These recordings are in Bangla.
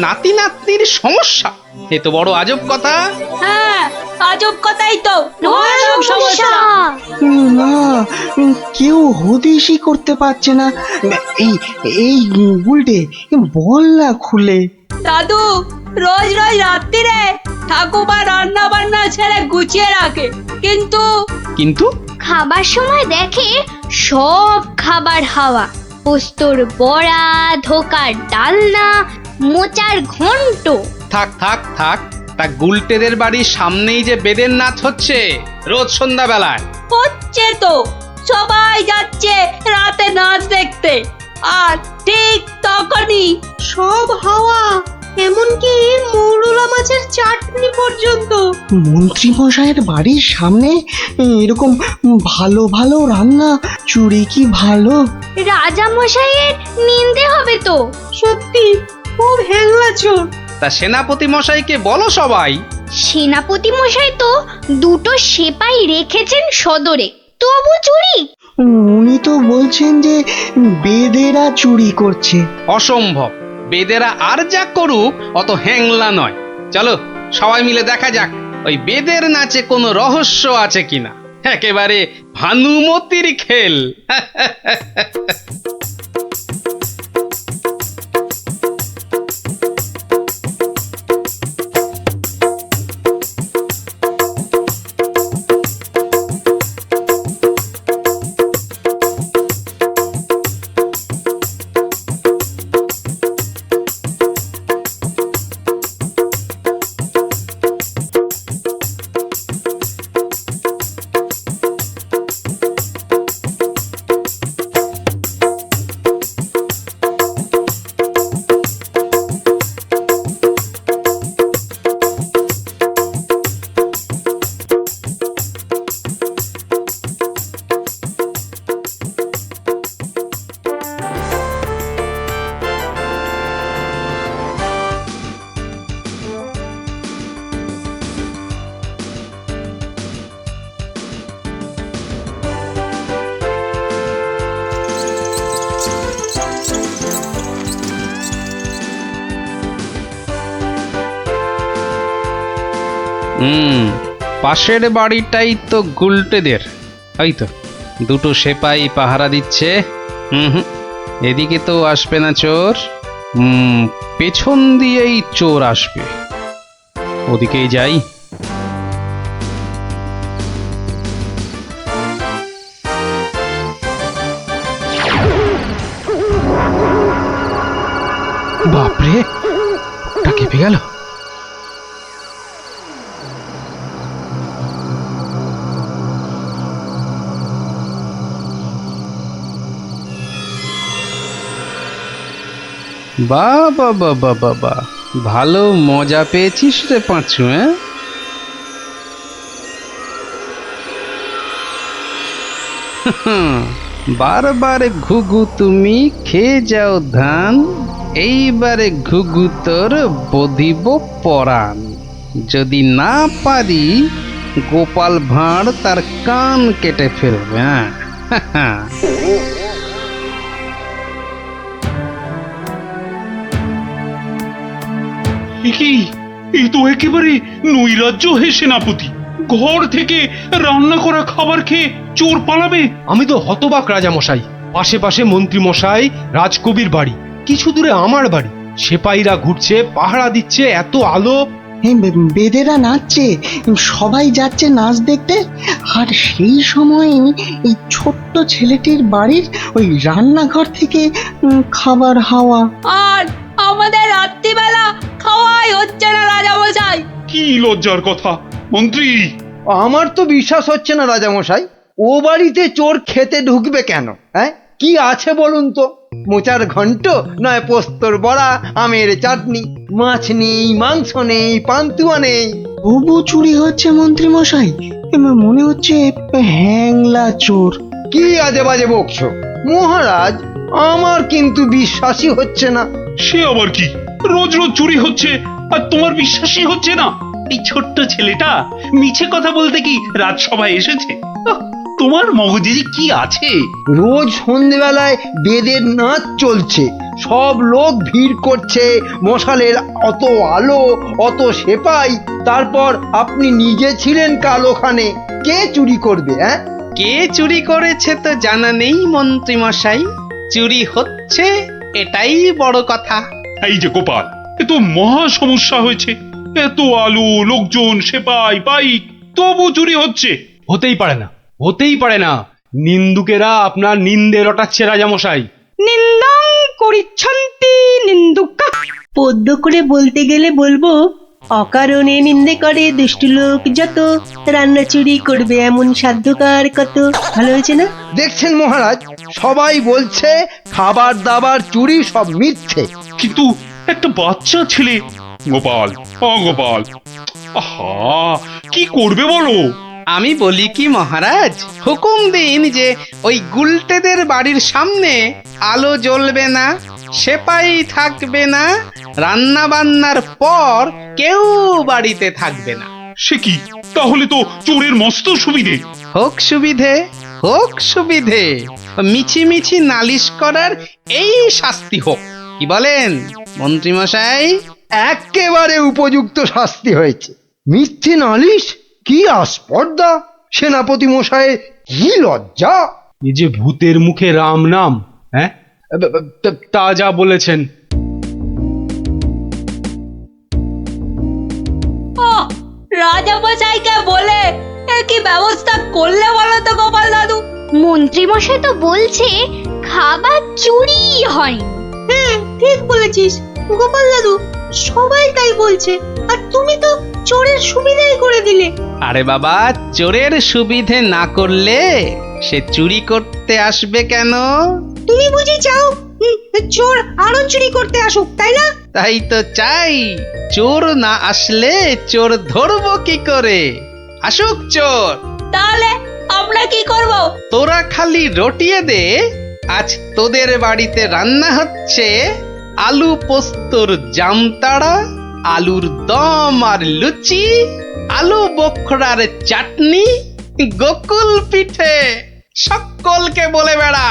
নাতি নাতনির সমস্যা, এ তো বড় আজব কথা। হ্যাঁ, আজব কথাই তো, ভয়ানক সমস্যা। না, কেউ হদিশই করতে পারছে না। এই এই গুলটে, বল না খুলে। দাদু রোজ রোজ রাত্রিরে ঠাকুমা রান্না বান্না ছেড়ে গুছিয়ে রাখে, কিন্তু কিন্তু খাবার সময় দেখে সব খাবার হাওয়া, পোস্তর বড়া, ধোকার ডালনা, মোচার ঘন্ট। থাক থাক থাক, তা গুলটেদের বাড়ির সামনেই যে বেদের নাচ হচ্ছে রোজ সন্ধ্যাবেলায়। হচ্ছে তো, সবাই যাচ্ছে রাতে নাচ দেখতে, আর ঠিক তখনই সব হাওয়া, এমনকি মৌরলা মাছের চাটনি পর্যন্ত। মন্ত্রী মশাইয়ের বাড়ির সামনে এরকম ভালো ভালো রান্না, চুরি কি ভালো? রাজা মশাইয়ের নিন্দে হবে তো। সত্যি খুব হ্যাংলা চোর। তা সেনাপতি মশাইকে বলো সবাই। সেনাপতি মশাই তো দুটো সেপাই রেখেছেন সদরে, তবু চুরি। উনি তো বলছেন যে বেদেরা চুরি করছে। অসম্ভব, বেদেরা আর যা করুক অত হ্যাংলা নয়। চলো সবাই মিলে দেখা যাক ওই বেদের নাচে কোনো রহস্য আছে কিনা। একেবারে ভানুমতির খেল। পাশের বাড়িটাই তো গুলটেদের, ওই তো দুটো সেপাই পাহারা দিচ্ছে। এদিকে তো আসবে না চোর, পেছন দিয়েই চোর আসবে, ওদিকেই যাই। বাপরে, ওটা কেঁপে গেল। বাবা বাবা বাবা, ভালো মজা পেয়েছিস রে পাঁচু। বারবার ঘুঘু তুমি খেয়ে যাও ধান, এইবারে ঘুঘু তোর বধিব পরাণ। যদি না পারি গোপাল ভাঁড় তার কান কেটে ফেলবে। হ্যাঁ এই তো একেবারে নৈরাজ্য হে সেনাপতি। ঘর থেকে রান্না করা খাবার খেয়ে চোর পালাবে? আমি তো হতবাক রাজা মশাই। পাশে পাশে মন্ত্রী মশাই, রাজকবির বাড়ি, কিছু দূরে আমার বাড়ি, সেপাইরা ঘুরছে, পাহারা দিচ্ছে, এত আলো। বেদেরা নাচছে, সবাই যাচ্ছে নাচ দেখতে। আর সেই সময় এই ছোট্ট ছেলেটির বাড়ির ওই রান্নাঘর থেকে খাবার হাওয়া। আর আমাদের রাত্রিবেলা খাওয়াই হচ্ছে না রাজামশাই। কি লজ্জার কথা মন্ত্রী। আমার তো বিশ্বাস হচ্ছে না রাজা মশাই, ও বাড়িতে চোর খেতে ঢুকবে কেন? হ্যাঁ, কি আছে বলুন তো? মোচার ঘন্ট নয় পোস্তর বড়া, আমের চাটনি, মাছ নেই, মাংস নেই, পান্তুয়া নেই। তবু চুরি হচ্ছে মন্ত্রী মশাই, মনে হচ্ছে হ্যাংলা চোর। কি আজে বাজে বকছো মহারাজ, আমার কিন্তু বিশ্বাসই হচ্ছে না। সে আবার কি? রোজ রোজ চুরি হচ্ছে আর তোমার বিশ্বাসই হচ্ছে না? এই ছোট্ট ছেলেটা মিছে কথা বলতে কি রাজসভায় এসেছে? তোমার মগজে যে কি আছে? রোজ সন্ধেবেলায় বেদের নাচ চলছে, সব লোক ভিড় করছে, মশালের অত আলো, অত সেপাই, তারপর আপনি নিজে ছিলেন কাল ওখানে। কে চুরি করবে? হ্যাঁ, কে চুরি করেছে তো জানা নেই মন্ত্রী মশাই, চুরি হচ্ছে এটাই বড় কথা। এই যে গোপাল, এ তো মহা সমস্যা হয়েছে। এত আলো, লোকজন, সেপাই, বাইক, তবু চুরি হচ্ছে। হতেই পারে না, হতেই পারে না। নিন্দুকেরা আপনার নিন্দে রটাচ্ছে রাজামশাই। নিন্দং করিচ্ছন্তি নিন্দুকা। পদ্য করে বলতে গেলে বলবো, অকারণে নিন্দে করে দুষ্টু লোক যত, রান্না চুরি করবে এমন সাধ্যকার কত। ভালো হয়েছে না? দেখছেন মহারাজ, সবাই বলছে খাবার দাবার চুরি সব মিথ্যে। কিন্তু একটা বাচ্চা ছেলে। গোপাল, গোপাল, আহা, কি করবে বলো? আমি বলি কি মহারাজ, হুকুম দিন যে ওই গুলটেদের বাড়ির সামনে আলো জ্বলবে না, সেপাই থাকবে না, রান্না বান্নার পর কেউ বাড়িতে থাকবে না। সে কি? তাহলে তো চোরের মস্ত সুবিধে। হোক সুবিধে, হোক সুবিধে, মিছি মিছি নালিশ করার এই শাস্তি হোক। কি বলেন মন্ত্রী মশাই? একেবারে উপযুক্ত শাস্তি হয়েছে। মিথ্যে নালিশ? কি আস্পর্ধা! সেনাপতি মশাই, কি লজ্জা! এই যে ভূতের মুখে রাম নাম, হ্যাঁ, তা যা বলেছেন। রাজা মশাইকে বলে কি ব্যবস্থা করলে বলো তো গোপাল দাদু? মন্ত্রী মশাই তো বলছে খাবার চুরি হয়। হ্যাঁ, ঠিক বলেছিস গোপাল দাদু, সবাই তাই বলছে, আর তুমি তো চোরের সুবিধাই করে দিলে। আরে বাবা, চোরের সুবিধে না করলে সে চুরি করতে আসবে কেন? তুমি বুঝি চাও চোর আরো চুরি করতে আসুক, তাই না? তাই তো চাই। চোর না আসলে চোর ধরবো কি করে? আসুক চোর। তাহলে আমরা কি করব? তোরা খালি রটিয়ে দে, আজ তোদের বাড়িতে রান্না হচ্ছে আলু পোস্তর জামতাড়া, আলুর দম আর লুচি, আলু বোখরার চাটনি, গোকুল পিঠে। সকলকে বলে বেড়া,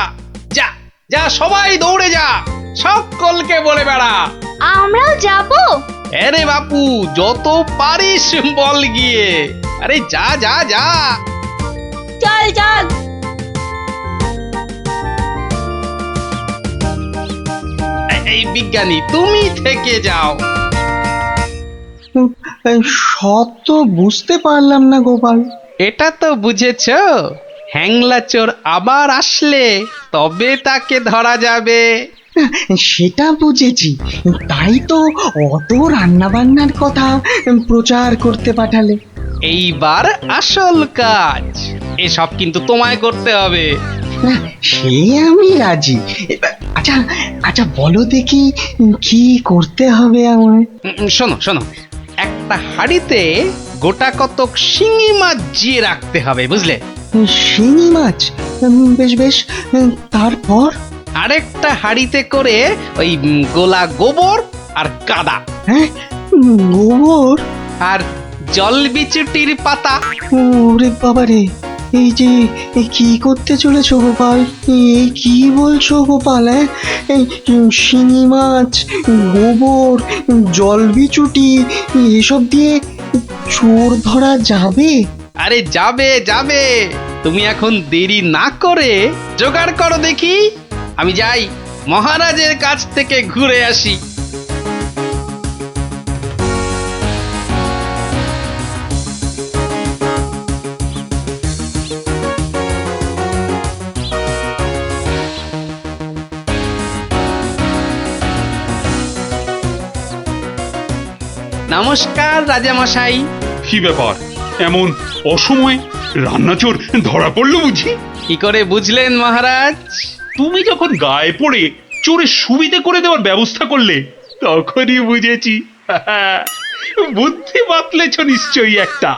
যা যা, সবাই দৌড়ে যা, সকলকে বলে বেড়া। আমরাও যাব। আরে বাপু, যত পারিস বল গিয়ে। আরে যা যা যা। চল চল। এই বিজ্ঞানী, তুমি থেকে যাও। সব তো বুঝতে পারলাম না গোপাল। এটা তো বুঝেছ, হ্যাংলা চোর আবার আসলে তবে তাকে ধরা যাবে। সেটা বুঝেছি, তাই তো অত রান্না বান্নার কথা প্রচার করতে পাঠালে। এইবার আসল কাজ, এসব কিন্তু তোমায় করতে হবে। না, সে আমি রাজি। আচ্ছা আচ্ছা, বলো দেখি কি করতে হবে আমায়। শোনো শোনো, একটা হাঁড়িতে গোটা কতক শিঙি মাছ জিয়ে রাখতে হবে, বুঝলে? শিঙি মাছ? বেশ বেশ, তারপর? আরেকটা হাঁড়িতে করে ওই গোলা গোবর আর কাদা, হ্যাঁ, গোবর আর জল বিচুটির পাতা। ওরে বাবারে, এই যে কি করতে চলেছো গোপাল? এই কি বলছো গোপাল? হ্যাঁ, এই শিঙি মাছ, গোবর, জল বিচুটি, এসব দিয়ে চোর ধরা যাবে? আরে যাবে যাবে, তুমি এখন দেরি না করে জোগাড় করো দেখি। আমি যাই, মহারাজের কাছ থেকে ঘুরে আসি। নমস্কার রাজামশাই। কি ব্যাপার, এমন অসময়ে রান্নাচোর ধরা পড়লো বুঝি? কি করে বুঝলেন মহারাজ? তুমি যখন গায়ে পড়ে চোরের সুবিধে করে দেওয়ার ব্যবস্থা করলে, তখনই বুঝেছি। বুদ্ধি বাতলেছ নিশ্চয়ই একটা।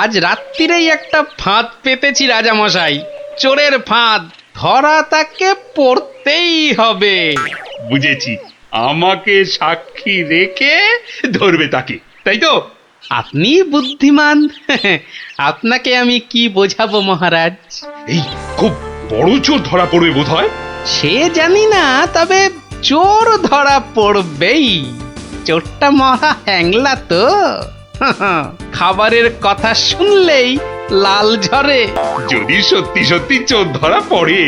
আজ রাত্রিরেই একটা ফাঁদ পেতেছি রাজামশাই, চোরের ফাঁদ। ধরা তাকে পড়তেই হবে। বুঝেছি, আমাকে সাক্ষী রেখে ধরবে তাকে, তাই তো? আপনি বুদ্ধিমান। আপনাকে আমি কি বোঝাবো মহারাজ? এই খুব বড় চোর ধরা পড়বে বোধ হয়। সে জানি না, তবে চোর ধরা পড়বেই। চোরটা মহা হ্যাংলা তো। খাবারের কথা শুনলেই লাল ঝরে। যদি সত্যি সত্যি চোর ধরা পড়ে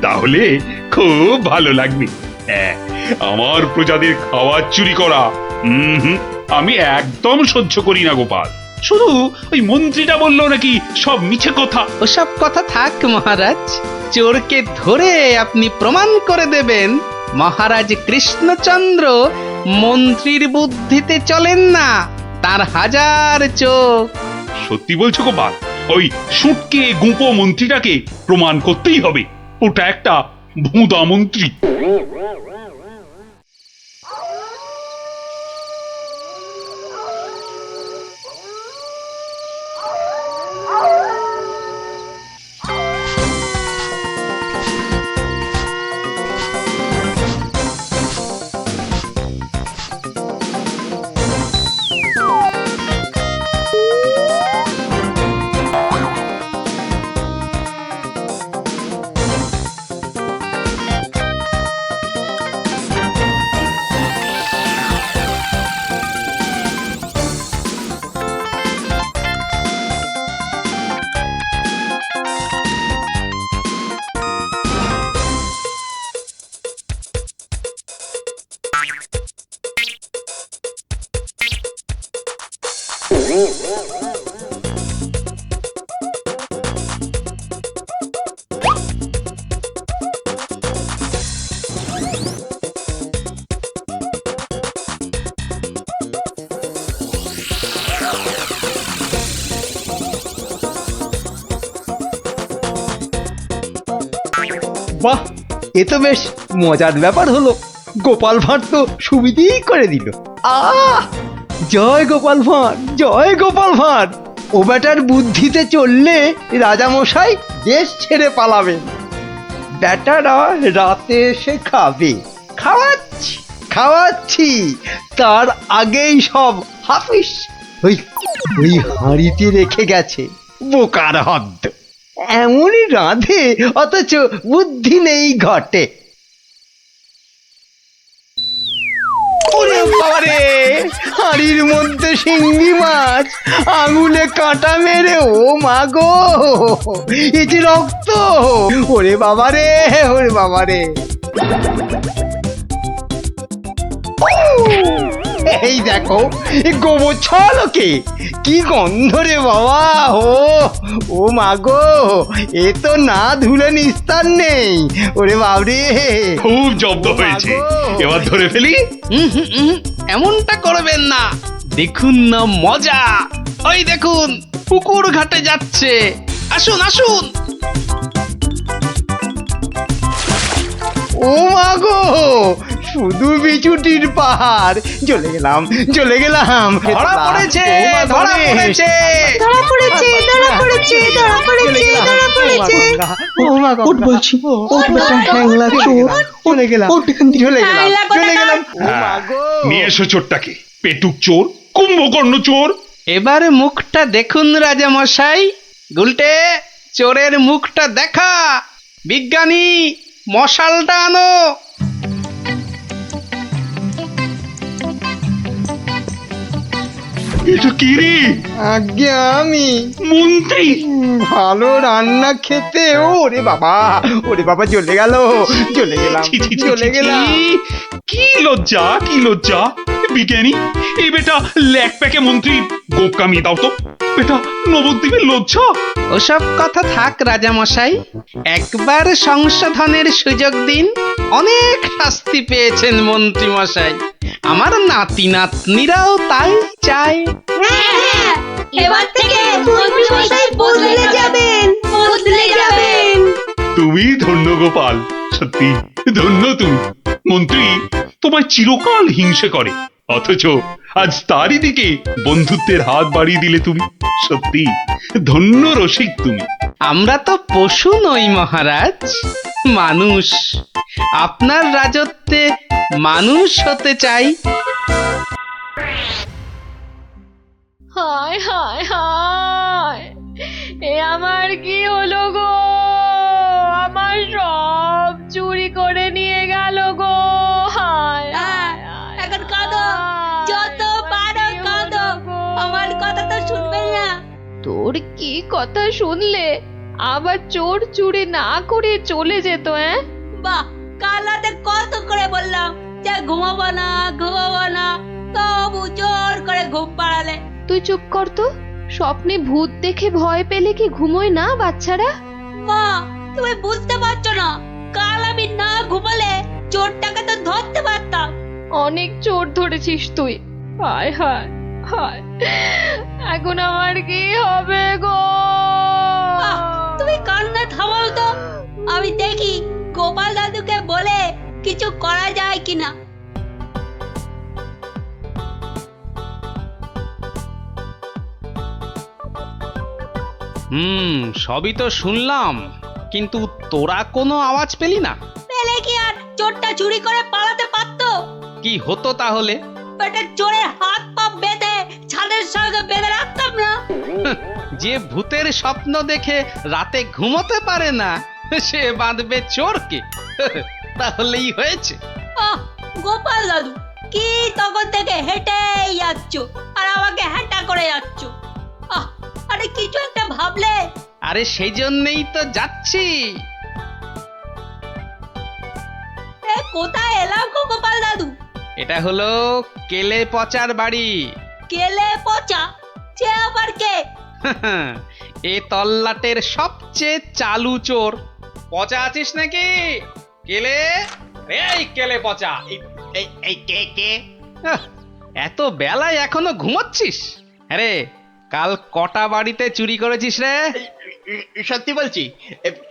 তাহলে খুব ভালো লাগবে। হ্যাঁ, আমার প্রজাদের খাবার চুরি করা আমি একদম সহ্য করি না গোপাল। শুধু ওই মন্ত্রীটা বললো নাকি সব মিছে কথা। ওসব কথা থাক মহারাজ, চোরকে ধরে আপনি প্রমাণ করে দেবেন মহারাজ কৃষ্ণচন্দ্র মন্ত্রীর বুদ্ধিতে চলেন না, তার হাজার চোখ। সত্যি বলছো গোপাল? ওই সুটকে গুঁপো মন্ত্রীটাকে প্রমাণ করতেই হবে ওটা একটা ভুঁদা মন্ত্রী। বাহ, এ তো বেশ মজার ব্যাপার হলো। গোপাল ভাঁড় তো সুবিধেই করে দিল। আহ, জয় গোপাল ভাঁড়, জয় গোপাল ভাঁড়। ও বেটার বুদ্ধিতে চললে রাজামশাই দেশ ছেড়ে পালাবেন। বেটারা রাতে এসে খাবে। খাওয়াচ্ছি খাওয়াচ্ছি, তার আগেই সব হাফিস ওই ওই হাঁড়িতে রেখে গেছে। বোকার হদ্দ, এমনই রাঁধে অথচ বুদ্ধি নেই ঘটে। ওরে বাবারে, হাঁড়ির মধ্যে শিঙ্গি মাছ, আঙুলে কাঁটা মেরে, ও মা গো, এ যে রক্ত! ওরে বাবারে, ওরে বাবারে! এই দেখো, গোবর ছলকে কি গন্ধ রে বাবা! ও মা গো, এ তো না ধুলে নিস্তার নেই। ওরে বাবরে, খুব জব্দ হয়েছে, এবার ধরে ফেলি। এমনটা করবেন না, দেখুন না মজা। ওই দেখুন, পুকুর ঘাটে যাচ্ছে। আসুন আসুন। ও মা গো, শুধু বিচুটির পাহাড়। চলে গেলাম, চলে গেলাম। ধরা পড়েছে, ও মা, ধরা পড়েছে। ধরা পড়েছে, ধরা পড়েছে, ধরা পড়েছে, ধরা পড়েছে। ও মা গো, ওঠ বলছি, ওঠ বেটা হ্যাংলা চোর। চলে গেলাম, ওঠ এখান থেকে। চলে গেলাম, হ্যাংলা চলে কোথাকার? গেলাম। ও মা গো, নিয়ে এসো চোরটাকে, পেটুক চোর, কুম্ভকর্ণ চোর। এবারে মুখটা দেখুন রাজামশাই। গুলটে, চোরের মুখটা দেখা। বিজ্ঞানী, মশালটা আনো। এটা কি রে? আজ্ঞে আমি মন্ত্রী! ভালো রান্না খেতে। ওরে বাবা, ওরে বাবা, চলে গেল, চলে গেলাম, ছি, ছি, ছি, চলে ছি, গেলাম। কি লজ্জা, কি লজ্জা! বিজ্ঞানী, এই বেটা ল্যাক প্যাকে মন্ত্রী গোপ কামিয়ে দাও তো। বেটা নবদ্বীপের লজ্জা। ওসব কথা থাক রাজামশাই, একবার সংশোধনের সুযোগ দিন। অনেক শাস্তি পেয়েছেন মন্ত্রী মশাই, আমার নাতি নাতনিরাও তাই চায়। হ্যাঁ, এবার থেকে মন্ত্রীমশাই বদলে যাবেন, বদলে যাবেন। তুমি ধন্য গোপাল, সত্যি ধন্য তুমি। মন্ত্রী তোমায় চিরকাল হিংসে করে, অথচ আজ তারই দিকে বন্ধুত্বের হাত বাড়িয়ে দিলে তুমি। সত্যি ধন্য রসিক তুমি। আমরা তো পশু নই মহারাজ, মানুষ। আপনার রাজত্বে মানুষ হতে চাই। হায় হায় হায়, এ আমার কি হলো গো? আমার সব চুরি করে নিয়ে গেল গো। হায় হায় হায়, এখন কাঁদো, যত পারো কাঁদো, আমার কথা তো শুনবে না। তোর কি কথা শুনলে আবার চোর চুরি না করে চলে যেত? বাহ, কাল রাতে কত করে বললাম যে ঘুমাবো না ঘুমাবো না, তবু জোর করে ঘুম পাড়ালে। তুই চুপ কর তো। স্বপ্নে ভূত দেখে ভয় পেলে কি ঘুমোয় না বাচ্চারা? মা, তুমি বুঝতে পারছো না, কাল আমি না ঘুমালে চোরটাকে তো ধরতে পারতাম। অনেক চোর ধরেছিস তুই। হায় হায় হায়, এখন আমার কি হবে গো? আহ, তুমি কান্না থামাও তো, আমি দেখি গোপাল দাদুকে বলে কিছু করা যায় কিনা। সবই তো শুনলাম, কিন্তু তোরা কোনো আওয়াজ পেলি না? পেলে কি আর চোরটা চুরি করে পালাতে পারতো? কি হতো তাহলে? পেটের চোরের হাত পা বেঁধে ছাদের সঙ্গে বেঁধে রাখতাম না। যে ভূতের স্বপ্ন দেখে রাতে ঘুমোতে পারে না, সে বাঁধবে চোরকে। তাহলেই হয়েছে। আহ, গোপাল দাদু, কি তখন থেকে হেঁটেই যাচ্ছ আর আমাকে হ্যাঁটা করে যাচ্ছ? আহ, আরে কিছু একটা ভাবলে। আরে সেই জন্যেই তো যাচ্ছি। এ কোথায় এলাম গো গোপাল দাদু? এটা হলো কেলে পচার বাড়ি। কেলে পচা? সে আবার কে? এ তল্লাটের সবচেয়ে চালু চোর। পচা আছিস নাকি? কেলে, এই কেলে পচা। এই কে কে? এত বেলায় এখনো ঘুমোচ্ছিস? আরে কাল কটা বাড়িতে চুরি করেছিস রে? সত্যি বলছি,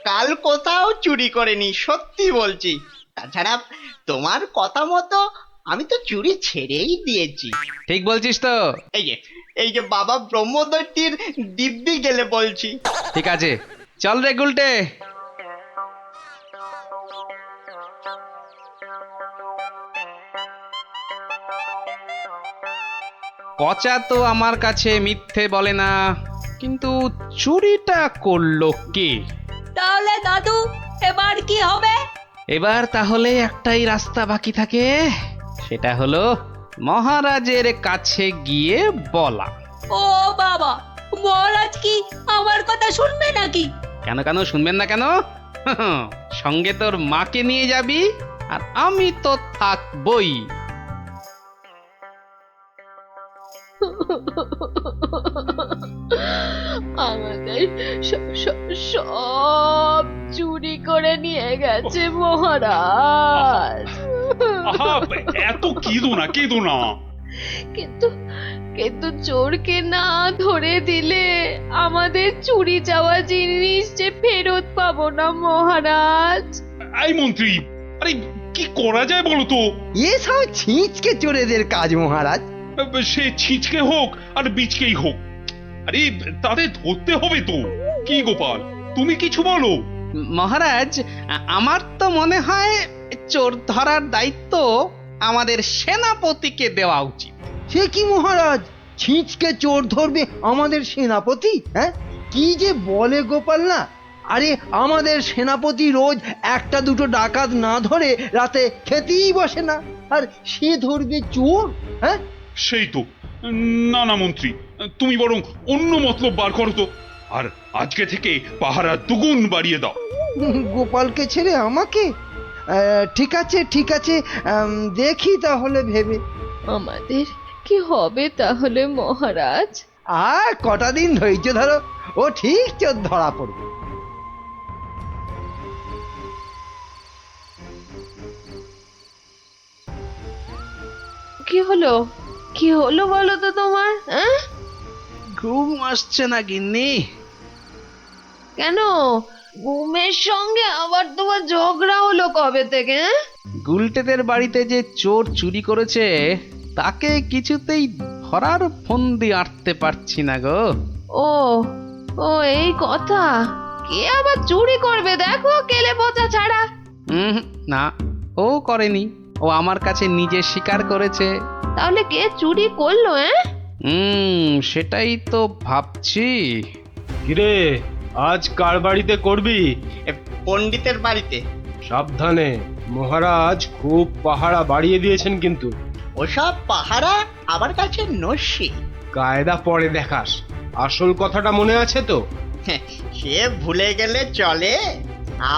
কাল কোথাও চুরি করেনি, সত্যি বলছি। তাছাড়া তোমার কথা মতো আমি তো চুরি ছেড়েই দিয়েছি। ঠিক বলছিস তো? এই যে বাবা ব্রহ্মদৈত্যের দিব্যি গেলে বলছি। ঠিক আছে, চল রে গুলটে। পচা তো আমার কাছে মিথ্যে বলে না, কিন্তু চুরিটা করলো কে? তাহলে দাদু এবার কি হবে? এবার তাহলে একটাই রাস্তা বাকি থাকে, সেটা হলো মহারাজের কাছে গিয়ে বলা। ও বাবা, মহারাজ কি আমার কথা শুনবে নাকি? কেন কেন শুনবেন না কেন? সঙ্গে তোর মাকে নিয়ে যাবি, আর আমি তো থাকবই। আমাদের সব চুরি করে নিয়ে গেছে মহারাজ। আহা, এত কেঁদো না। কিন্তু কিন্তু চোরকে না ধরে দিলে আমাদের চুরি যাওয়া জিনিস যে ফেরত পাবো না মহারাজ। এই মন্ত্রী, আরে কি করা যায় বলো তো? এসব ছিঁচকে চোরেদের কাজ মহারাজ। সে ছিঁচকে হোক আর বিচকেই হোক, আরে তাদের ধরতে হবে তো। কি গোপাল, তুমি কিছু বলো। মহারাজ, আমার তো মনে হয় চোর ধরার দায়িত্ব আমাদের সেনাপতিকে দেওয়া উচিত। সে কি মহারাজ, ছিঁচকে চোর ধরবে আমাদের সেনাপতি? হ্যাঁ, কি যে বলে গোপাল না। আরে আমাদের সেনাপতি রোজ একটা দুটো ডাকাত না ধরে রাতে খেতেই বসে না, আর সে ধরবে চোর? হ্যাঁ, সেই তো। না মন্ত্রী, তুমি বরং অন্য মতলব বার করো তো, আর আজকে থেকে পাহারা দুগুণ বাড়িয়ে দাও। গোপালকে ছেড়ে আমাকে? ঠিক আছে ঠিক আছে, দেখি তাহলে ভেবে। আমাদের কি হবে তাহলে মহারাজ? আর কটা দিন ধৈর্য ধরো, ও ঠিক চোর ধরা পড়বে। কি হলো? কি হলো বলো তো তোমার? ঘুম আসছে না গিন্নি? কেন, ঘুমের সঙ্গে আবার তোমার ঝগড়া হলো কবে থেকে? গুলটেদের বাড়িতে যে চোর চুরি করেছে তাকে কিছুতেই ধরার ফন্দি আঁটতে পারছি না গো। ও ও এই কথা। কে আবার চুরি করবে দেখো, কেলে পচা ছাড়া? না, ও করেনি, ও আমার কাছে নিজে স্বীকার করেছে। তাহলে কে চুরি করলো? সেটাই তো ভাবছি। কিরে, আজ কার বাড়িতে করবি? পণ্ডিতের বাড়িতে। সাবধানে, মহারাজ খুব পাহারা বাড়িয়ে দিয়েছেন কিন্তু। ওসব পাহারা আমার কাছে নস্যি। কায়দা পরে দেখাস, আসল কথাটা মনে আছে তো? সে ভুলে গেলে চলে?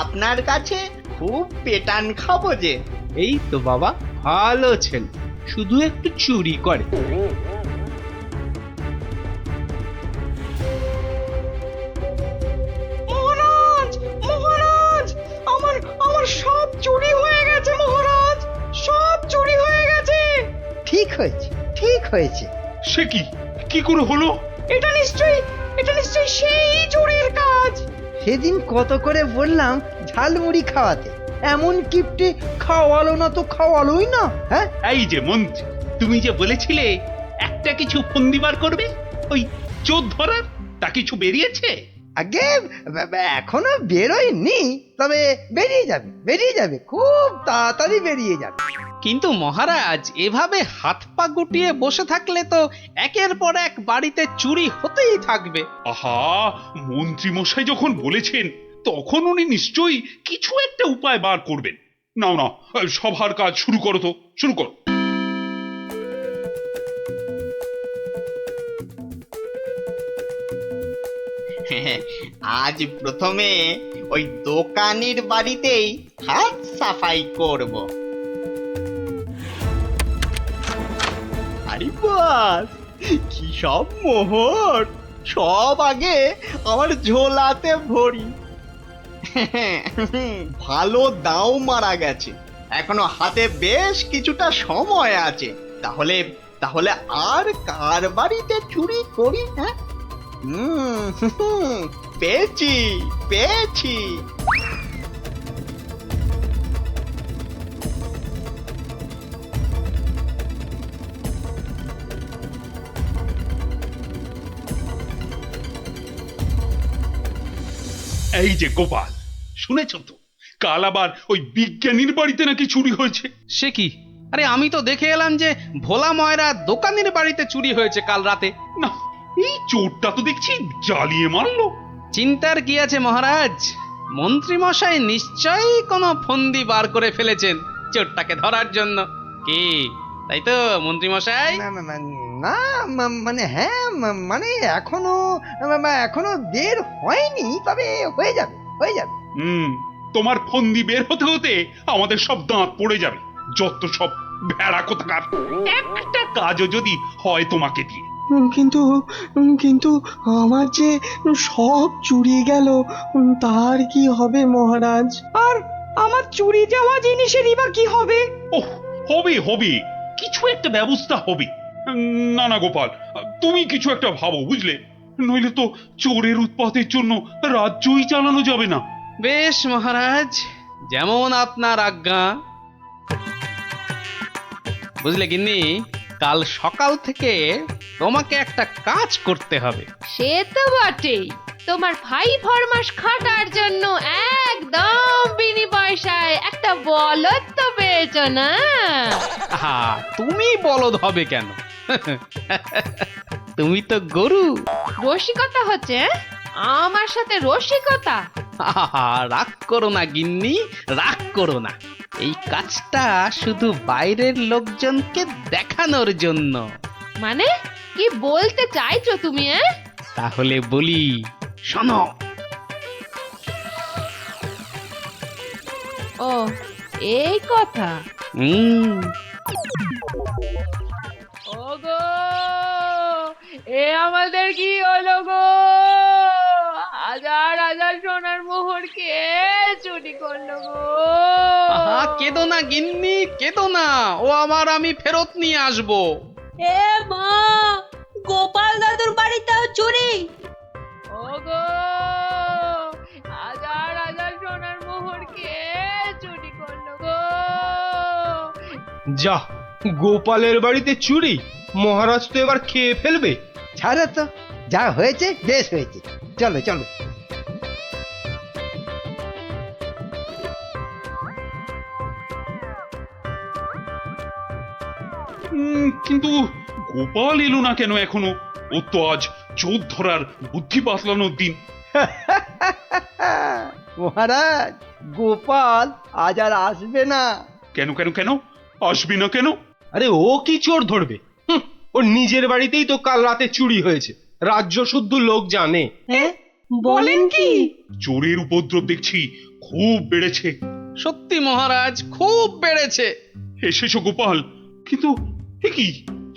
আপনার কাছে খুব পেটান খাবো যে। এই তো বাবা, ভালো ছেলে, শুধু একটু চুরি করে। মহারাজ, মহারাজ, আমার সব চুরি হয়ে গেছে মহারাজ, সব চুরি হয়ে গেছে। ঠিক হয়েছে, ঠিক হয়েছে। সে কি, কি করে হলো? এটা নিশ্চয়ই সেই চোরের কাজ। সেদিন কত করে বললাম ঝালমুড়ি খাওয়াতে, এমন কিপটে খাওয়ালো না তো খাওয়ালোই না। হ্যাঁ, এই যে মন্ত্রী, তুমি যে বলেছিলে একটা কিছু ফন্দি বার করবে, ওই চোর ধরার, তা কিছু বেরিয়েছে? আগে এখনো বেরোয়নি, তবে বেরিয়ে যাবে, খুব তাড়াতাড়ি বেরিয়ে যাবে। কিন্তু মহারাজ, এভাবে হাত পা গুটিয়ে বসে থাকলে তো একের পর এক বাড়িতে চুরি হতেই থাকবে। আহা, মন্ত্রী মশাই যখন বলেছেন, তখন উনি নিশ্চয়ই কিছু একটা উপায় বার করবেন। নাও না, সভার কাজ শুরু করো তো, শুরু করো। আজ প্রথমে ওই দোকানির বাড়িতেই হাত সাফাই করব। আরে বাস, কি সব মোহর! সব আগে আমার ঝোলাতে ভরি। ভালো দাও মারা গেছে, এখনো হাতে বেশ কিছুটা সময় আছে। তাহলে তাহলে আর কার বাড়িতে চুরি করি? হ্যাঁ, পেয়েছি পেয়েছি। এই যে গোপাল, শুনেছ তো, কাল আবার ওই বিজ্ঞানীর বাড়িতে নাকি চুরি হয়েছে। সে কি? আরে আমি তো দেখে এলাম যে ভোলা ময়রা দোকানের বাড়িতে চুরি হয়েছে কাল রাতে। না, এই চোরটা তো দেখছি জ্বালিয়ে মারলো। চিন্তার কি আছে মহারাজ, মন্ত্রী মশাই নিশ্চয়ই কোনো ফন্দি বার করে ফেলেছেন চোরটাকে ধরার জন্য। কি তাই তো মন্ত্রী মশাই? না, মানে হ্যাঁ, মানে এখনো বের হয়নি, তবে হয়ে যাবে। তোমার ফন্দি বের হতে হতে আমাদের সব দাঁত পড়ে যাবে, যত সব ভেড়া কোথাকার। একটা কাজও যদি হয় তোমাকে দিয়ে। কিন্তু আমার যে সব চুরি গেল, তার কি হবে মহারাজ? আর আমার চুরি যাওয়া জিনিসেরই বা কি হবে? ওহ, হবে, কিছু একটা ব্যবস্থা হবে। না না গোপাল, তুমি কিছু একটা ভাবো, বুঝলে? নইলে তো চোরের উৎপাতের জন্য রাজ্যই চালানো যাবে না। বেশ মহারাজ, যেমন আপনার আজ্ঞা। বুঝলে গিন্নি, কাল সকাল থেকে তোমাকে একটা কাজ করতে হবে। সে তো বটেই, তোমার ভাই ফরমাস খাটার জন্য একদম বিনি পয়সায় একটা বলদ তো পেয়েছ না? আহা, তুমি বলদ হবে কেন? তুমি তো গরু। রসিকতা হচ্ছে? আমার সাথে রসিকতা? আহা, রাগ করো না গিন্নি, রাগ করো না। এই কাজটা শুধু বাইরের লোকজনকে দেখানোর জন্য। মানে কি বলতে চাইছো তুমি? তাহলে বলি, শোনো। ও, এই কথা। ওগো, এ আমাদের কি হলো গো? হাজার হাজার সোনার মোহর কে চুরি করলো গো? আহা, কেঁদো না গিন্নি, কেঁদো না, ও আমি ফেরত নিয়ে আসবো। এ মা, গোপাল দাদুর বাড়িতেও চুরি? ওগো, হাজার হাজার সোনার মোহর কে চুরি করলো গো? যা, গোপালের বাড়িতে চুরি? মহারাজ তো এবার খেয়ে ফেলবে। ছাড়ো তো, যা হয়েছে বেশ হয়েছে, চলো চলো। কিন্তু গোপাল এলো না কেন এখনো? ও তো আজ চোর ধরার বুদ্ধি বাতলানোর দিন। মহারাজ, গোপাল আজ আর আসবে না। কেন কেন কেন আসবি না কেন? আরে ও কি চোর ধরবে? ওর নিজের বাড়িতেই তো কাল রাতে চুরি হয়েছে, রাজ্য শুদ্ধ লোক জানে। হ্যাঁ, বলেন কি? চোরের উপদ্রব দেখছি খুব বেড়েছে। সত্যি মহারাজ, খুব বেড়েছে। এসেছো গোপাল, কিন্তু এ কি,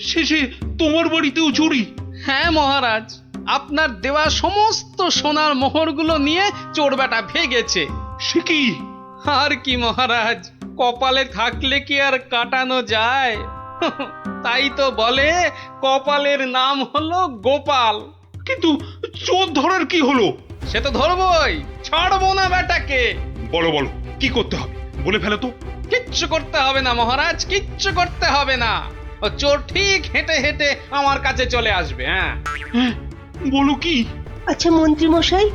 শেষে তোমার বাড়িতেও চুরি? হ্যাঁ মহারাজ, আপনার দেওয়া সমস্ত সোনার মোহরগুলো নিয়ে চোর বেটা ভেগেছে। সে কি? আর কি মহারাজ, কপালে থাকলে কি আর কাটানো যায়? তাই তো বলে কপালের নাম হলো গোপাল। কিন্তু চোর ধরার কি হলো? সে তো ধরবই, ছাড়বো না বেটাকে। বলো বলো, কি করতে হবে বলে ফেলো তো। কিচ্ছু করতে হবে না মহারাজ, কিচ্ছু করতে হবে না। ও চোর ঠিক হেঁটে হেঁটে আমার কাছে চলে আসবে। হ্যাঁ, বলো কি? আচ্ছা মন্ত্রী মশাই,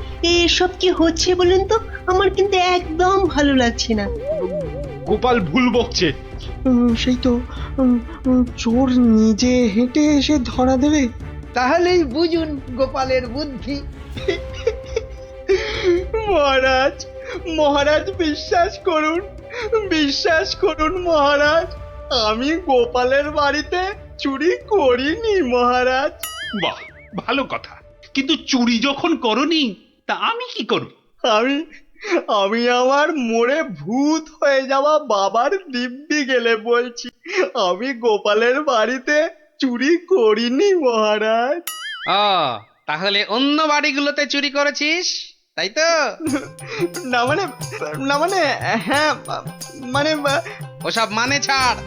এসব কি হচ্ছে বলুন তো? আমার কিন্তু একদম ভালো লাগছে না। গোপাল ভুল বকছে। সেই তো, চোর নিজে হেঁটে এসে ধরা দেবে। তাহলেই বুঝুন গোপালের বুদ্ধি। মহারাজ, মহারাজ বিশ্বাস করুন, বিশ্বাস করুন মহারাজ, আমি গোপালের বাড়িতে চুরি করিনি মহারাজ। বাহ, ভালো কথা। কিন্তু চুরি যখন করনি, তা আমি কি করব? আমি আমি আমার মোড়ে ভূত হয়ে যাওয়া বাবার দিব্যি গেলে বলছি, আমি গোপালের বাড়িতে চুরি করিনি মহারাজ। ও তাহলে অন্য বাড়িগুলোতে চুরি করেছিস, তাই তো? না মানে, না মানে, হ্যাঁ মানে, ওসব মানে ছাড়।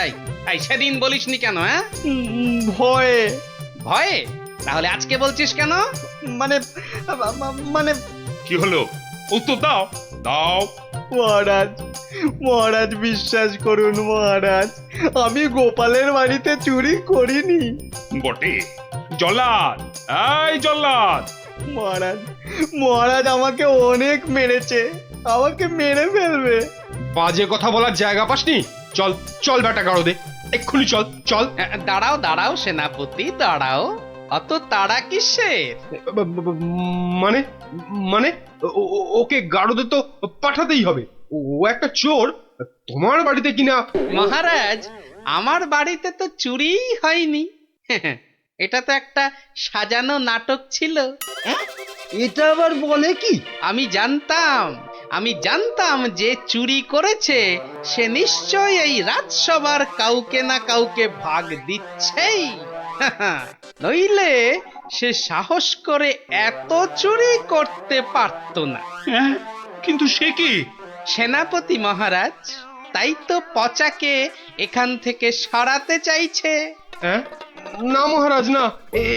এই এই সেদিন বলিসনি কেন? হ্যাঁ, ভয়ে। ভয়ে? তাহলে আজকে বলছিস কেন? মানে, মানে কি হলো? উত্তর দাও, দাও। মহারাজ, মহারাজ বিশ্বাস করুন মহারাজ, আমি গোপালের বাড়িতে চুরি করিনি। বটে? জল্লাদ, এই জল্লাদ! মহারাজ, মহারাজ আমাকে অনেক মেরেছে, আমাকে মেরে ফেলবে। বাজে কথা বলার জায়গা পাসনি? চল চল বেটা গাড়ো দে, এক্ষুনি চল চল। দাঁড়াও দাঁড়াও সেনাপতি, দাঁড়াও। অত তাড়া কিসের? মানে মানে ওকে গাড়োদে তো পাঠাতেই হবে। ও একটা চোর, তোমার বাড়িতে কিনা। মহারাজ, আমার বাড়িতে তো চুরিই হয়নি। এটা তো একটা সাজানো নাটক ছিল। এটা আবার বলে কি? আমি জানতাম যে চুরি করেছে সে নিশ্চয়ই এই রাজসভার কাউকে না কাউকে ভাগ দিচ্ছেই। নইলে সে সাহস করে এত চুরি করতে পারত না। হ্যাঁ, কিন্তু সে কি? সেনাপতি মহারাজ, তাই তো পচাকে এখান থেকে সরাতে চাইছে। হ্যাঁ? না মহারাজ না,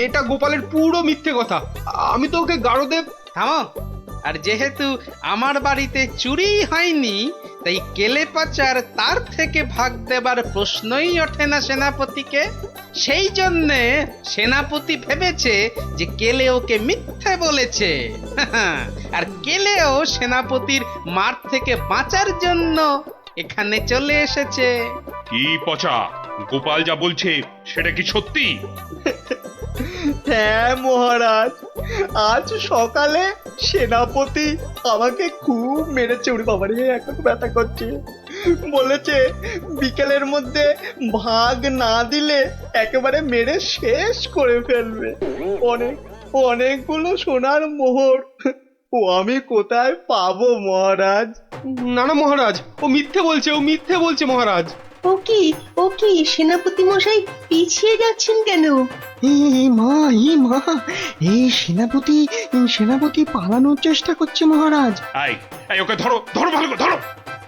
এটা গোপালের পুরো মিথ্যে কথা। আমি তো ওকে গাড়োদে। থামো। আর যেহেতু আমার বাড়িতে চুরি হয়নি, তাই কেলে পচার তার থেকে ভাগ দেবার প্রশ্নই ওঠে না সেনাপতিকে। সেই জন্যে সেনাপতি ভেবেছে যে কেলে ওকে মিথ্যে বলেছে। আর কেলেও সেনাপতির মার থেকে বাঁচার জন্য এখানে চলে এসেছে। কি পচা, গোপাল যা বলছে সেটা কি সত্যি? হ্যাঁ মহারাজ, আজ সকালে সেনাপতি আমাকে খুব মেরেছে। উড়ি বাবারে, এখন ব্যথা করছে। বলেছে বিকেলের মধ্যে ভাগ না দিলে একেবারে মেরে শেষ করে ফেলবে। অনেকগুলো সোনার মোহর ও আমি কোথায় পাবো মহারাজ? না না মহারাজ, ও মিথ্যে বলছে মহারাজ। ও কি সেনাপতি মশাই পিছিয়ে যাচ্ছেন কেন? মা, এই সেনাপতি পালানোর চেষ্টা করছে মহারাজ। এই ওকে ধরো, ধরো, ভালো করে ধরো।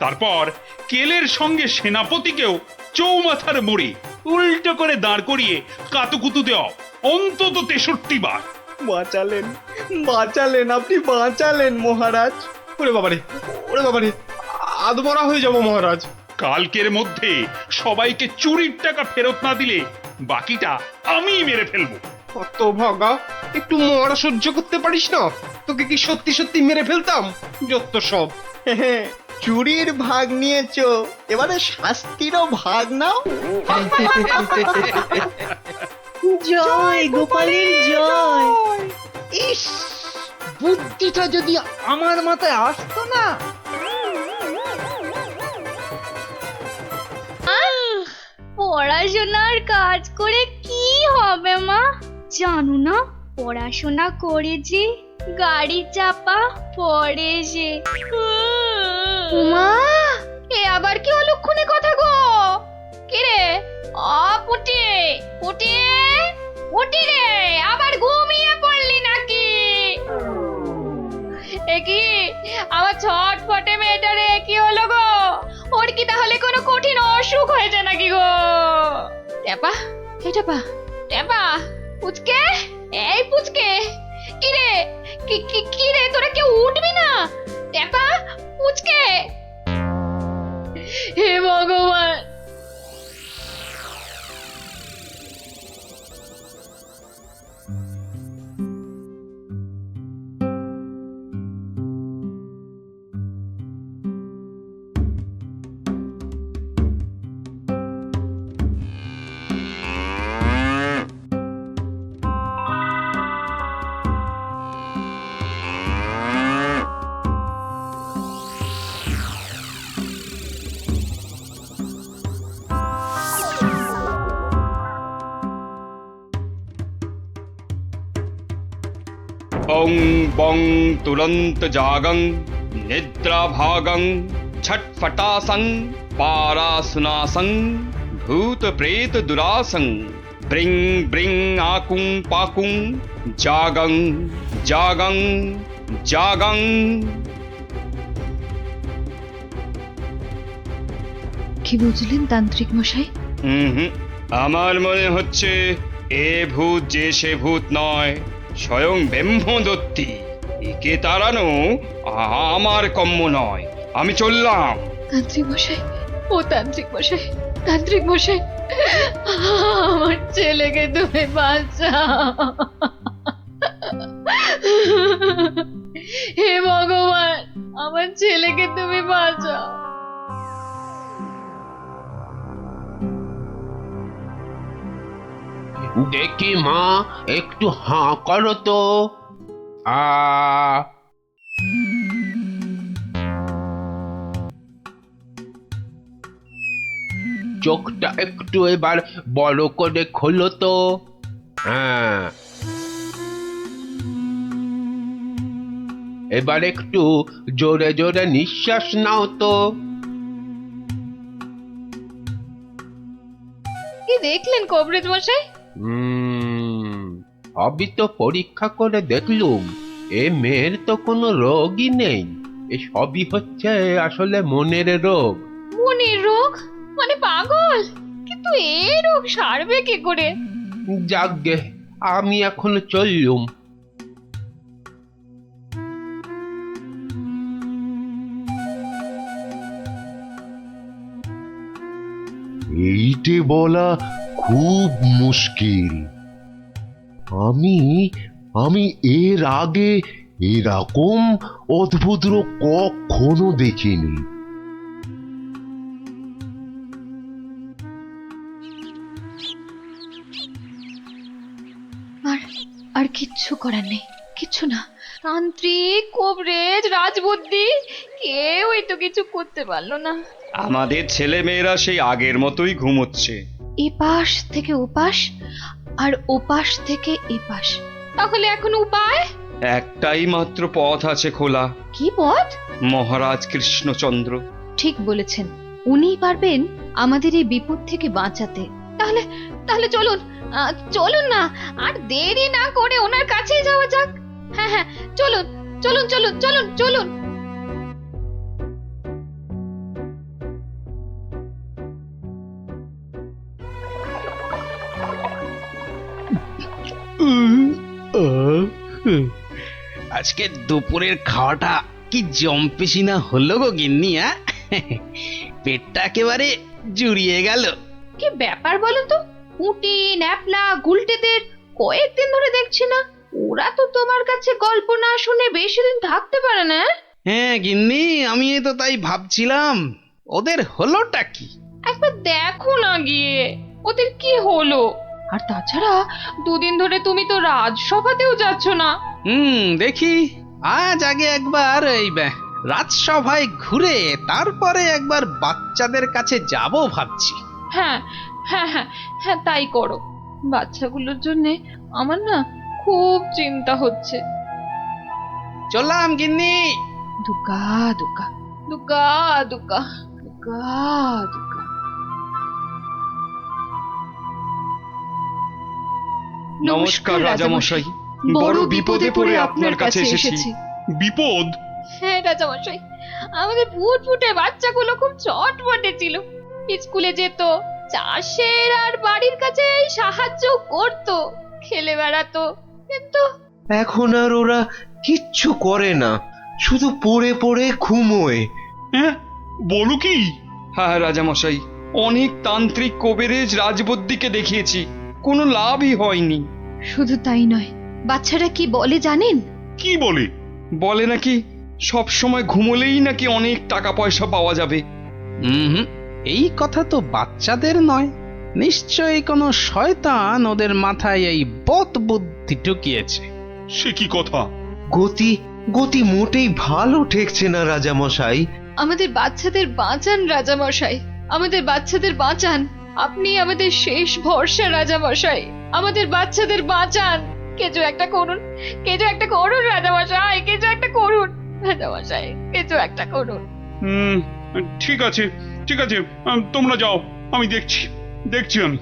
তারপর কেলের সঙ্গে সেনাপতিকেও চৌমাথার মোড়ে উল্টো করে দাঁড় করিয়ে কাতুকুতু দেওয়া অন্তত 63 বার। বাঁচালেন, আপনি বাঁচালেন মহারাজ। ওরে বাবারে, আদমরা হয়ে যাবো মহারাজ। কালকের মধ্যে সবাইকে চুরির টাকা ফেরত না দিলে বাকিটা আমি মেরে ফেলবো। কত ভাগা, একটু মরা সহ্য করতে পারিস না? তোকে কি সত্যি সত্যি মেরে ফেলতাম? যত সব। চুরির ভাগ নিয়েছো, এবারে শাস্তিরও ভাগ নাও। জয় গোপালের জয়। ইস, বুদ্ধিটা যদি আমার মাথায় আসতো না। পড়াশোনার কাজ করে কি হবে মা? জানো না, পড়াশোনা করে যে গাড়ি চাপা পড়ে যে। মা, এ আবার কি অলক্ষণে কথা গো? কে রে? পুটি পুটি পুটি রে, আবার ঘুমিয়ে পড়লি নাকি? এ কি আমার ছটফটে মেয়েটা রে, কি হলো গো? ওর কি তাহলে কোনো কঠিন অসুখ হয়েছে নাকি গো? টেপা, হে টেপা, টেপা, পুচকে, এই পুচকে, কি রে, কি রে, তোরা কেউ উঠবি না? টেপা, পুচকে, হে ভগবান। ওং বং তুরন্ত জাগং নিদ্রা ভাগং ছটফটাসং পারাসুনাসং ভূত প্রেত দুরাসং ব্রিং ব্রিং আকুং পাকুং জাগং জাগং জাগং। কি বুঝলেন তান্ত্রিক মশাই? আমার মনে হচ্ছে এ ভূত যে সে ভূত নয়, স্বয়ং ব্রহ্মদত্তী। একে তাড়ানো আমার কম্য নয়। আমি চললাম। তান্ত্রিক মশাই, ও তান্ত্রিক মশাই, তান্ত্রিক মশাই, আমার ছেলেকে তুমি বাঁচাও। হে ভগবান, আমার ছেলেকে তুমি বাঁচাও। দেখি মা, একটু হাঁ করো তো। চোখটা একটু এবার বড় করে খোলো তো। হ্যাঁ, এবার একটু জোরে জোরে নিঃশ্বাস নাও তো। কি দেখলেন কবরেজ মশাই? সবই তো পরীক্ষা করে দেখলুম, এ মেয়ের তো কোনো রোগই নেই। এ সবই হচ্ছে আসলে মনের রোগ। মনের রোগ মানে পাগল? কিন্তু এই রোগ সারবে কি করে? যাকগে, আমি এখন চললুম। এইটে বলা খুব মুশকিল। আমি আমি এর আগে এরকম অদ্ভুত রোগ কখনো দেখিনি। আর কিচ্ছু করার নেই, কিচ্ছু না। তান্ত্রিক, কবরেজ, রাজবুদ্ধি, কেউই তো কিছু করতে পারলো না। আমাদের ছেলে মেয়েরা সেই আগের মতোই ঘুমোচ্ছে। এপাশ থেকে ওপাশ আর ওপাশ থেকে এপাশ। তাহলে এখন উপায়? একটাই মাত্র পথ আছে খোলা। কি পথ? মহারাজ কৃষ্ণচন্দ্র। ঠিক বলেছেন, উনিই পারবেন আমাদের এই বিপদ থেকে বাঁচাতে। তাহলে তাহলে চলুন, চলুন না, আর দেরি না করে ওনার কাছেই যাওয়া যাক। হ্যাঁ হ্যাঁ, চলুন চলুন চলুন চলুন চলুন। আজকে দুপুরের খাওয়াটা কি জম্পেশি না হলো গো গিন্নি? পেটটা একেবারে জুড়িয়ে গেল। কি ব্যাপার বলো তো? পুঁটি, ন্যাপলা, গুলটেদের কয়েকদিন ধরে দেখছি না। ওরা তো তোমার কাছে গল্প না শুনে বেশি দিন থাকতে পারে না। হ্যাঁ গিন্নি, আমি তো তাই ভাবছিলাম, ওদের হলোটা কি? একবার দেখো না গিয়ে ওদের কি হলো। আর তাছাড়া দুদিন ধরে তুমি তো রাজসভাতেও যাচ্ছ না। দেখি আজ আগে একবার এই রাজসভায় ঘুরে তারপরে একবার বাচ্চাদের কাছে যাব ভাবছি। হ্যাঁ হ্যাঁ হ্যাঁ হ্যাঁ, তাই করো। বাচ্চাগুলোর জন্য আমার না খুব চিন্তা হচ্ছে। চললাম গিন্নি। দুগা দুগা দুগা দুগা দুগা দুগা। নমস্কার রাজামশাই, বড় বিপদে পড়ে আপনার কাছে এসেছি। বিপদ? হ্যাঁ রাজামশাই, আমাদের ফুটফুটে বাচ্চাগুলো খুব চটপটে ছিল, স্কুলে যেত, চাষের আর বাড়ির কাছে সাহায্য করত, খেলে বেড়াতো, কিন্তু এখন আর ওরা কিচ্ছু করে না, শুধু পড়ে পড়ে ঘুমোয়। হ্যাঁ বলো কি? হ্যাঁ রাজামশাই, অনেক তান্ত্রিক কবিরাজ রাজবদ্দিকে দেখিয়েছি, কোনো লাভই হয়নি। শুধু তাই নয়, বাচ্চারা কি বলে জানেন? কি বলে? বলে নাকি সব সময় ঘুমোলেই নাকি অনেক টাকা পয়সা পাওয়া যাবে। এই কথা তো বাচ্চাদের নয়, নিশ্চয়ই কোনো শয়তান ওদের মাথায় এই বদ বুদ্ধি ঢুকিয়েছে। সে কি কথা? গতি গতি মোটেই ভালো ঠেকছে না রাজামশাই। আমাদের বাচ্চাদের বাঁচান রাজামশাই, আমাদের বাচ্চাদের বাঁচান, আপনি আমাদের শেষ ভরসা রাজামশাই, আমাদের বাচ্চাদের বাঁচান, কিছু একটা করুন, কিছু একটা করুন রাজামশাই, কিছু একটা করুন রাজামশাই, কিছু একটা করুন। ঠিক আছে ঠিক আছে, তোমরা যাও, আমি দেখছি দেখছি আমি।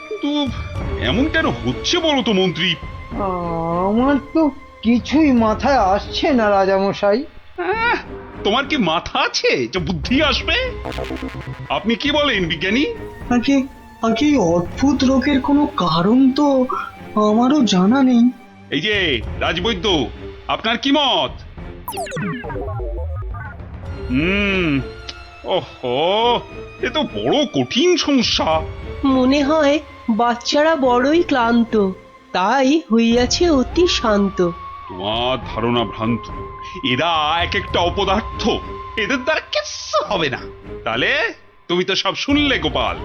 কিন্তু এমন কেন হচ্ছে বলো তো মন্ত্রী? আমার তো কিছুই মাথায় আসছে না রাজামশাই। তোমার কি মাথা আছে যে বুদ্ধি আসবে? আপনি কি বলেন বিজ্ঞানী? আগে আগে এই অদ্ভুত রোগের কোনো কারণ তো আমারও জানা নেই। এই যে রাজবৈদ্য, আপনার কি মত? ওহো, এ তো বড় কঠিন সমস্যা। মনে হয় বাচ্চারা বড়ই ক্লান্ত, তাই হইয়াছে অতি শান্ত। তোমার ধারণা ভ্রান্ত, এরা এক একটা অপদার্থ, এদের দ্বারা কিচ্ছু হবে না। তাহলে তুমি তো সব শুনলে গোপাল।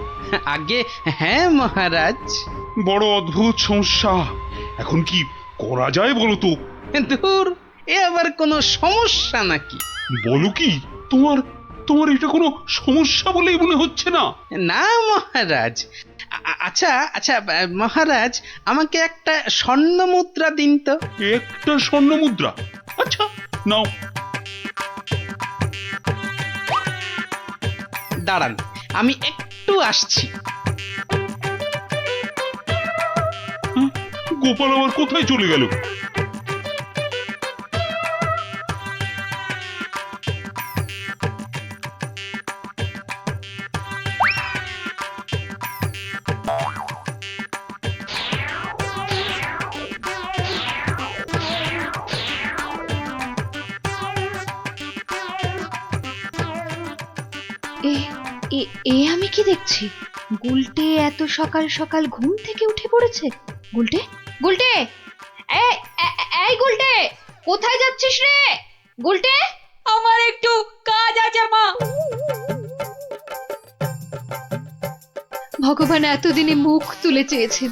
আগে হ্যাঁ মহারাজ। বড় অদ্ভুত সমস্যা, এখন কি করা যায় বলো তো? ধুর, এ আবার কোনো সমস্যা নাকি? বলো কি, তোমার তোমার এটা কোনো সমস্যা বলেই মনে হচ্ছে না? না মহারাজ। আচ্ছা আচ্ছা মহারাজ, আমাকে একটা স্বর্ণ মুদ্রা দিন তো। একটা স্বর্ণ মুদ্রা? আচ্ছা নাও। দাঁড়ান, আমি একটু আসছি। গোপাল আবার কোথায় চলে গেল? এ আমি কি দেখছি? গুলটে এত সকাল সকাল ঘুম থেকে উঠে পড়েছে। গুলটে, গুলটে, এই গুলটে, কোথায় যাচ্ছিস রে? গুলটে, আমার একটু কাজ আছে মা। ভগবান এতদিনে মুখ তুলে চেয়েছেন,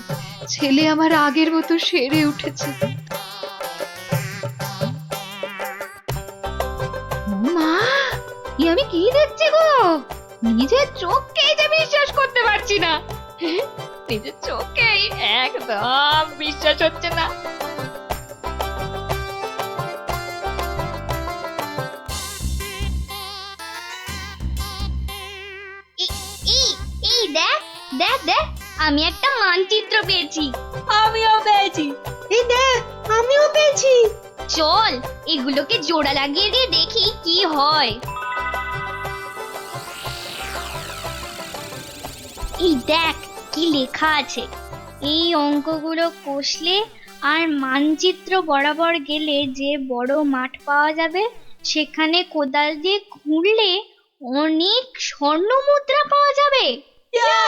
ছেলে আমার আগের মতো সেরে উঠেছে। মা, আমি কি দেখছি গো? নিজের চোখকেই যে বিশ্বাস করতে পারছি না। নিজের চোখেই একদম বিশ্বাস হচ্ছে না। এই দেখ দেখ দেখ, আমি একটা মানচিত্র পেয়েছি। আমিও পেয়েছি। এই দেখ, আমিও পেয়েছি। চল এগুলোকে জোড়া লাগিয়ে দিয়ে দেখি কি হয়। এই দেখ কি লেখা আছে। এই অঙ্কগুলো কষলে আর মানচিত্র বরাবর গেলে যে বড় মাঠ পাওয়া যাবে, সেখানে কোদাল দিয়ে খুঁড়লে অনেক স্বর্ণ মুদ্রা পাওয়া যাবে। ইয়া!